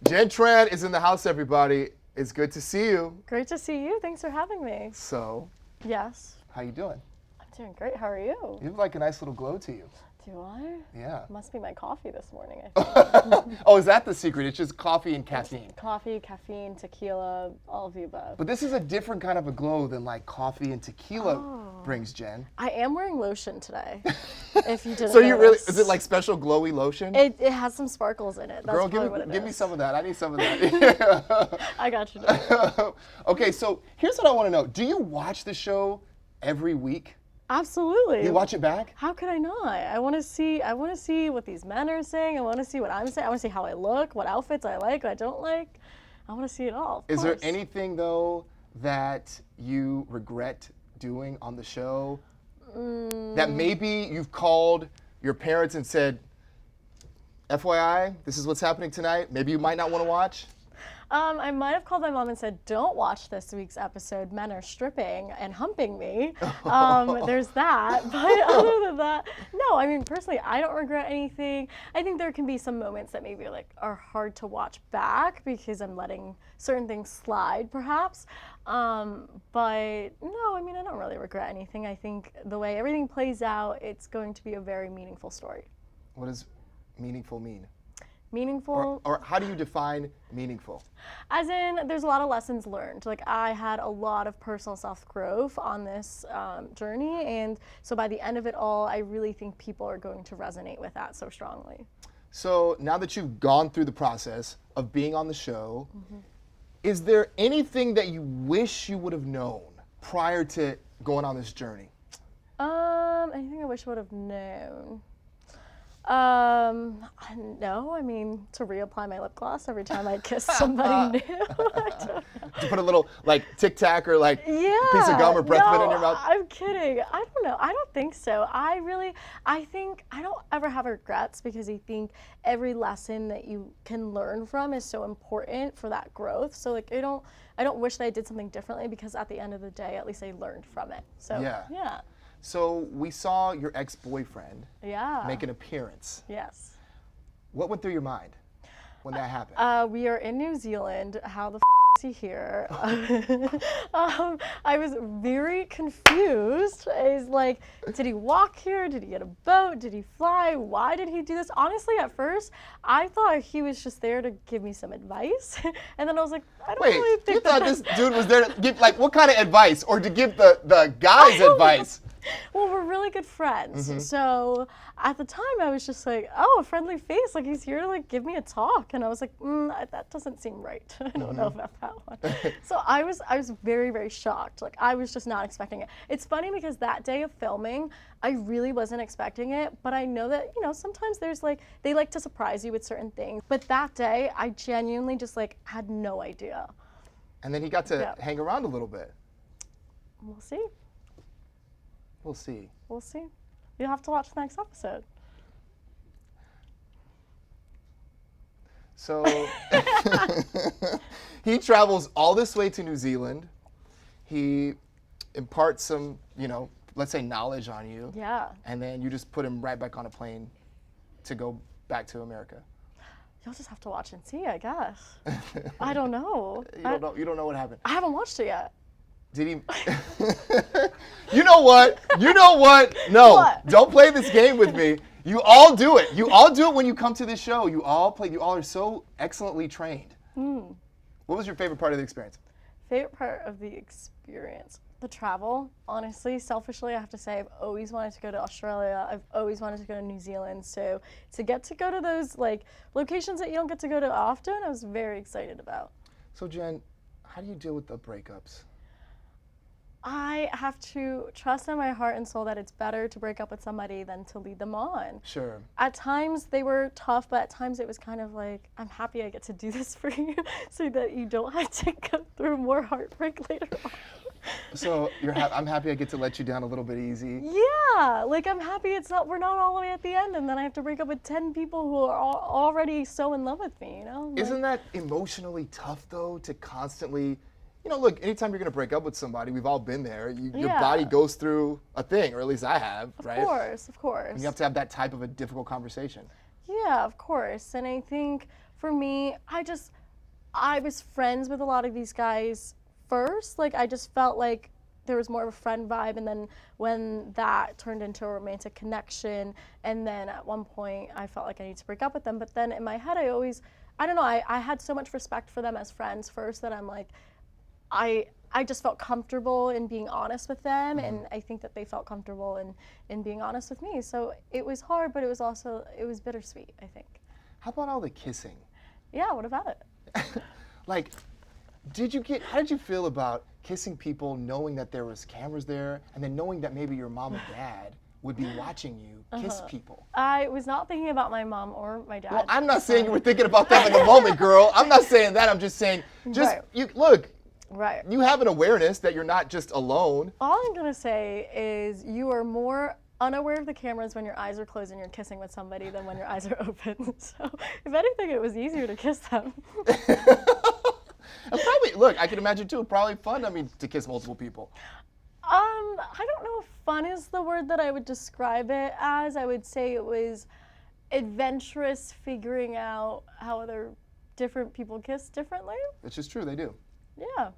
Jenn Tran is in the house, everybody. It's good to see you. Great to see you. Thanks for having me. So, Yes. how you doing? I'm doing great. How are you? You have like a nice little glow to you. Do I? Yeah. Must be my coffee this morning, I think. Oh, is that the secret? It's just coffee and caffeine. Coffee, caffeine, tequila, all of the above. But this is a different kind of a glow than like coffee and tequila brings, Jen. I am wearing lotion today, if you didn't So you really, notice. is it like special glowy lotion? It has some sparkles in it. That's Girl, probably what it give me is. some of that. I need some of that. I got you. Okay, so here's what I want to know. Do you watch the show every week? Absolutely. You watch it back? How could I not? I want to see what these men are saying. I want to see what I'm saying. I want to see how I look, what outfits I like, what I don't like. I want to see it all. Is there anything though that you regret doing on the show that maybe you've called your parents and said, FYI, this is what's happening tonight. Maybe you might not want to watch? I might have called my mom and said, don't watch this week's episode. Men are stripping and humping me. There's that. But other than that, no, I mean, personally, I don't regret anything. I think there can be some moments that maybe like are hard to watch back because I'm letting certain things slide, perhaps. But no, I mean, I don't really regret anything. I think the way everything plays out, it's going to be a very meaningful story. What does meaningful mean? Meaningful. Or how do you define meaningful? As in, there's a lot of lessons learned. Like, I had a lot of personal self-growth on this journey, and so by the end of it all, I really think people are going to resonate with that so strongly. So now that you've gone through the process of being on the show, is there anything that you wish you would have known prior to going on this journey? Anything I wish I would have known? No, I mean, to reapply my lip gloss every time I kiss somebody new. I don't know. To put a little like Tic Tac or like Yeah, piece of gum or breath mint in no, your mouth? I'm kidding. I don't know. I don't think so. I think I don't ever have regrets because I think every lesson that you can learn from is so important for that growth. So like I don't wish that I did something differently because at the end of the day, at least I learned from it. So yeah. So we saw your ex-boyfriend make an appearance. Yes. What went through your mind when that happened? We are in New Zealand. How the is he here? I was very confused. Is like, did he walk here? Did he get a boat? Did he fly? Why did he do this? Honestly, at first, I thought he was just there to give me some advice, and then I was like, I don't really think you thought this dude was there to give like what kind of advice, or to give the guys advice? Well, we're really good friends. So at the time, I was just like, oh, a friendly face. Like, he's here to like give me a talk. And I was like, that doesn't seem right. I don't know about that one. So I was very, very shocked. Like, I was just not expecting it. It's funny because that day of filming, I really wasn't expecting it. But I know that, sometimes there's like, they like to surprise you with certain things. But that day, I genuinely just like had no idea. And then he got to hang around a little bit. We'll see. We'll see. We'll see. You'll have to watch the next episode. So he travels all this way to New Zealand. He imparts some, let's say knowledge on you. Yeah. And then you just put him right back on a plane to go back to America. You'll just have to watch and see, I guess. I don't know. You don't know what happened. I haven't watched it yet. Did he? You know what? No, What? Don't play this game with me. You all do it. You all do it when you come to this show. You all are so excellently trained. What was your favorite part of the experience? Favorite part of the experience? The travel. Honestly, selfishly, I have to say I've always wanted to go to Australia. I've always wanted to go to New Zealand. So to get to go to those like locations that you don't get to go to often, I was very excited about. So Jen, how do you deal with the breakups? I have to trust in my heart and soul that it's better to break up with somebody than to lead them on. Sure. At times they were tough, but at times it was kind of like, I'm happy I get to do this for you so that you don't have to go through more heartbreak later on. So I'm happy I get to let you down a little bit easy. Yeah, like I'm happy we're not all the way at the end and then I have to break up with 10 people who are already so in love with me, Like, isn't that emotionally tough though, to constantly, look, anytime you're going to break up with somebody, we've all been there. Your body goes through a thing, or at least I have, right? Of course. And you have to have that type of a difficult conversation. Yeah, of course. And I think For me, I was friends with a lot of these guys first. Like, I just felt like there was more of a friend vibe, and then when that turned into a romantic connection, and then at one point I felt like I need to break up with them. But then in my head, I don't know, I had so much respect for them as friends first that I'm like, I just felt comfortable in being honest with them, and I think that they felt comfortable in being honest with me. So it was hard, but it was bittersweet, I think. How about all the kissing? Yeah, what about it? Like, how did you feel about kissing people knowing that there was cameras there, and then knowing that maybe your mom and dad would be watching you kiss people? I was not thinking about my mom or my dad. Well, I'm not saying you were thinking about them in the moment, girl. I'm not saying that. I'm just saying, Right. Look, Right. you have an awareness that you're not just alone. All I'm going to say is you are more unaware of the cameras when your eyes are closed and you're kissing with somebody than when your eyes are open. So, if anything, it was easier to kiss them. And probably, look, I can imagine too, probably fun, to kiss multiple people. I don't know if fun is the word that I would describe it as. I would say it was adventurous, figuring out how other different people kiss differently. It's just true, they do. Yeah.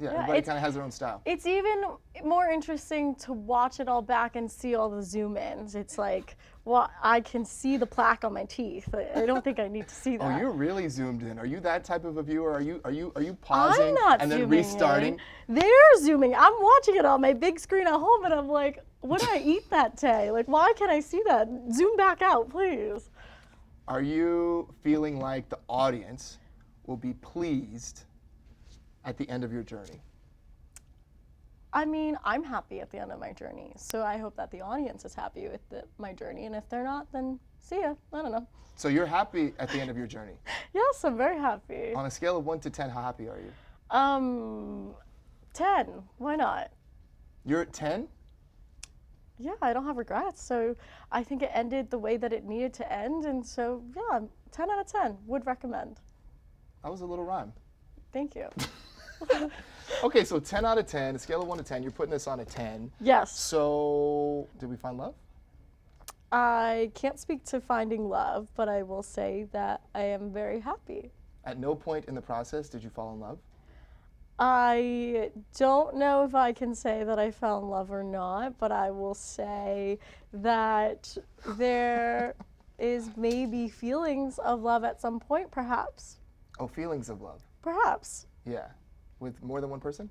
Yeah, everybody kind of has their own style. It's even more interesting to watch it all back and see all the zoom ins. It's like, well, I can see the plaque on my teeth. I don't think I need to see that. Oh, you're really zoomed in. Are you that type of a viewer? Are you pausing I'm not and then zooming restarting? in. They're zooming. I'm watching it on my big screen at home, and I'm like, what did I eat that day? Like, why can't I see that? Zoom back out, please. Are you feeling like the audience will be pleased at the end of your journey? I mean, I'm happy at the end of my journey, so I hope that the audience is happy with my journey, and if they're not, then see ya. I don't know. So you're happy at the end of your journey? Yes, I'm very happy. On a scale of 1 to 10, how happy are you? 10. Why not? You're at 10? Yeah, I don't have regrets, so I think it ended the way that it needed to end, and so yeah, 10 out of 10. Would recommend. That was a little rhyme. Thank you. Okay, so 10 out of 10, a scale of 1 to 10, you're putting this on a 10. Yes. So, did we find love? I can't speak to finding love, but I will say that I am very happy. At no point in the process did you fall in love? I don't know if I can say that I fell in love or not, but I will say that there is maybe feelings of love at some point, perhaps. Oh, feelings of love. Perhaps. Yeah. With more than one person?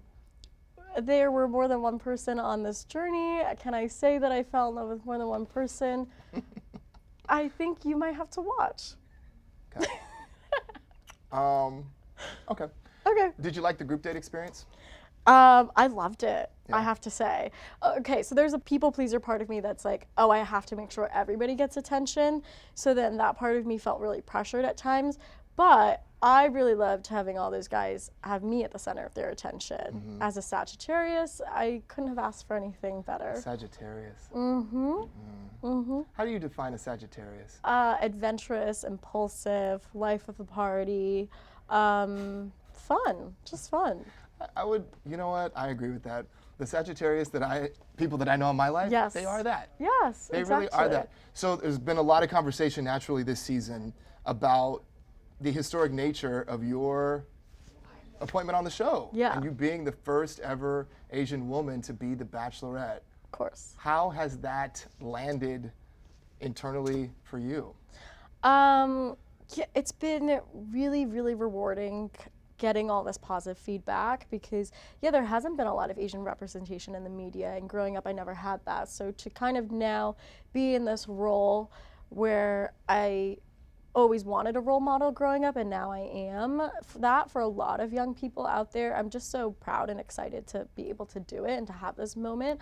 There were more than one person on this journey. Can I say that I fell in love with more than one person? I think you might have to watch. Okay. Okay. Okay. Did you like the group date experience? I loved it, Yeah. I have to say. Okay, so there's a people pleaser part of me that's like, oh, I have to make sure everybody gets attention. So then that part of me felt really pressured at times. But I really loved having all those guys have me at the center of their attention. As a Sagittarius, I couldn't have asked for anything better. Sagittarius. How do you define a Sagittarius? Adventurous, impulsive, life of the party, fun, just fun. I would, you know what? I agree with that. The Sagittarius people that I know in my life, Yes. they are that. Yes, They exactly. really are that. So there's been a lot of conversation naturally this season about the historic nature of your appointment on the show. Yeah. And you being the first ever Asian woman to be the Bachelorette. Of course. How has that landed internally for you? Yeah, it's been really, really rewarding getting all this positive feedback because, yeah, there hasn't been a lot of Asian representation in the media, and growing up I never had that. So to kind of now be in this role where I always wanted a role model growing up, and now I am that for a lot of young people out there. I'm just so proud and excited to be able to do it and to have this moment.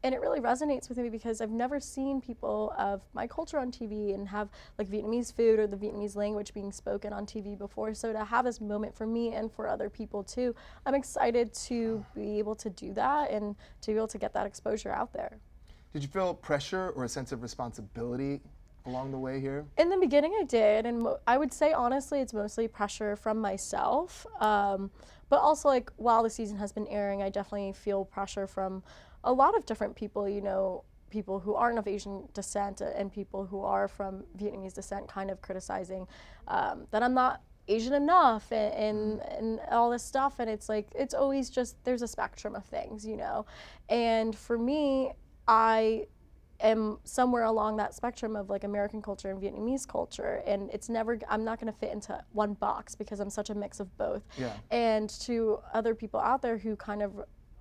And it really resonates with me because I've never seen people of my culture on TV and have like Vietnamese food or the Vietnamese language being spoken on TV before. So to have this moment for me and for other people too, I'm excited to be able to do that and to be able to get that exposure out there. Did you feel pressure or a sense of responsibility along the way here? In the beginning I did, and I would say honestly it's mostly pressure from myself, but also like while the season has been airing I definitely feel pressure from a lot of different people, you know, people who aren't of Asian descent and people who are from Vietnamese descent kind of criticizing that I'm not Asian enough and all this stuff. And it's like, it's always just, there's a spectrum of things, you know? And for me, I am somewhere along that spectrum of like American culture and Vietnamese culture, and it's never, I'm not going to fit into one box because I'm such a mix of both. Yeah. And to other people out there who kind of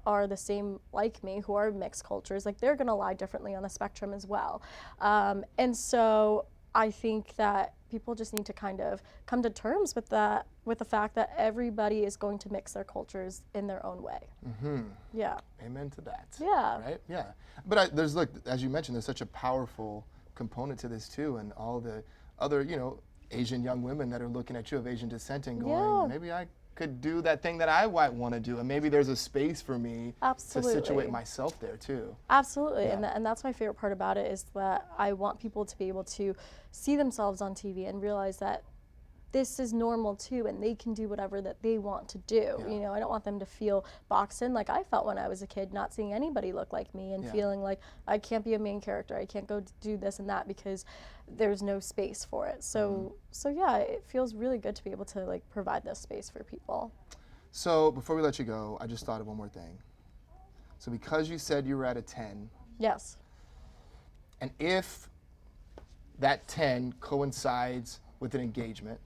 are the same like me, who are mixed cultures, like they're going to lie differently on the spectrum as well. And so I think that people just need to kind of come to terms with that, with the fact that everybody is going to mix their cultures in their own way. Yeah. Amen to that. Yeah. Right? Yeah. But there's, look, as you mentioned, there's such a powerful component to this too, and all the other, you know, Asian young women that are looking at you of Asian descent and going, Yeah. maybe I could do that thing that I might want to do, and maybe there's a space for me Absolutely. to situate myself there too. Absolutely, Yeah. and that's my favorite part about it, is that I want people to be able to see themselves on TV and realize that this is normal too, and they can do whatever that they want to do. Yeah. You know, I don't want them to feel boxed in like I felt when I was a kid, not seeing anybody look like me and Yeah. feeling like I can't be a main character, I can't go do this and that because there's no space for it. So yeah, it feels really good to be able to like provide this space for people. So before we let you go, I just thought of one more thing. So because you said you were at a 10, Yes. and if that 10 coincides with an engagement,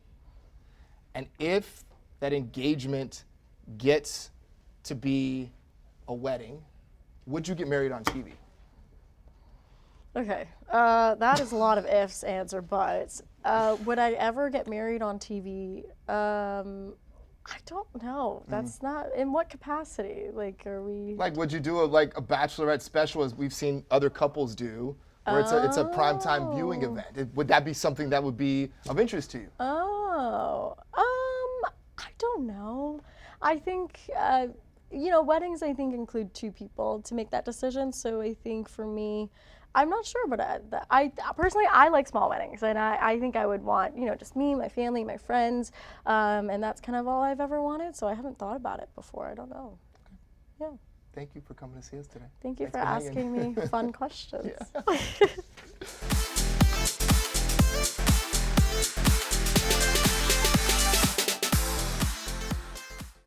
and if that engagement gets to be a wedding, would you get married on TV? Okay, that is a lot of ifs, ands, or buts. Would I ever get married on TV? I don't know. That's not, in what capacity? Like, are we? Like, would you do a Bachelorette special, as we've seen other couples do, where it's a primetime viewing event? Would that be something that would be of interest to you? Oh, I don't know. I think, you know, weddings, I think, include two people to make that decision. So I think for me, I'm not sure, but I personally, I like small weddings, and I think I would want, you know, just me, my family, my friends, and that's kind of all I've ever wanted. So I haven't thought about it before. I don't know. Yeah. Thank you for coming to see us today. Thank you Thanks for hanging. asking me fun questions. Yeah.